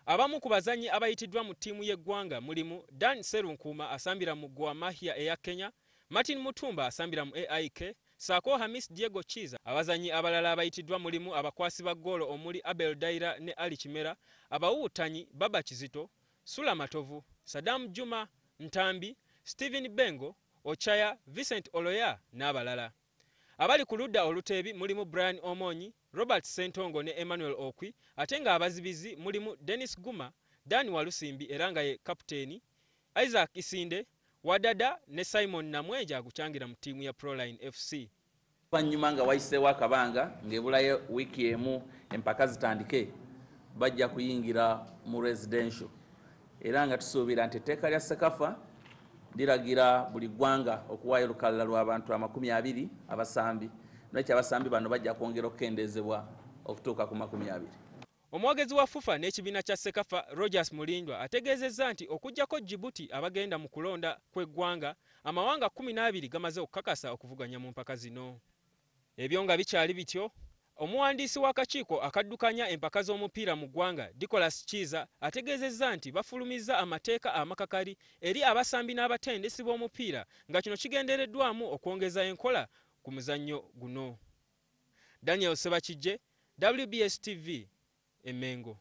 Abamu ku bazanyi abayitiddwa mu ttiimu y'eggwanga mulimu Dan Serunkuuma asambira mu Gor Mahia eya Kenya, Martin Mutumba asambira mu AIK, Sako Hamis Diego Chiza. Abazanyi abalala abayitiddwa mulimu abakwasi ba ggoolo omuli Abel Daira ne Ali Kimera, abawuutanyi Baba Kizito, Sula Matovu, Saddam Juma Ntambi, Stephen Bengo, Ochaya, Vincent Oloya n'abalala. Abali ku ludda oluteebi mulimu Brian Omonyi, Robert Sentongo ne Emmanuel Okwi, ate nga abazibizi mulimu Dennis Guma, Dan Walusimbi era nga ye kapiteeni, Isaac Isinde, Wadada ne Simon Namweja agukyangira mu ttiimu ya Proline FC. Oluvannyuma nga wayiseewo akabanga ng'ebulayo wiiki emu empaka zitandike, bajja kuyingira mu residential era nga tusuubira nti etteeka lya Sekafa liragira buli ggwanga okuwaayo olukalala lw'abantu 20 abasambi, n'ekyo abasambi bano bajja kwongera okukendeezebwa okutuuka ku 20. Omwogezi wa FUFA n'ekibiina kya Sekafa Rogers Mulindwa ategeezezza nti okuggyako Djibouti abagenda mu kulonda kw'eggwanga, amawanga 12 gamaze okukakasa okuvuganya mu mpaka zino. Ebyo nga bikyali bityo, omuwandiisi w'akakiiko akaddukanya empaka z'omupiira mu ggwanga Nicholas Chiza ategeezezza nti bafulumizza amateeka amakakali eri abasambi n'abatendesi b'omupiira nga kino kigendereddwamu okwongeza enkola ku muzannyo guno. Daniel Sebakijje, WBS TV, Emengo.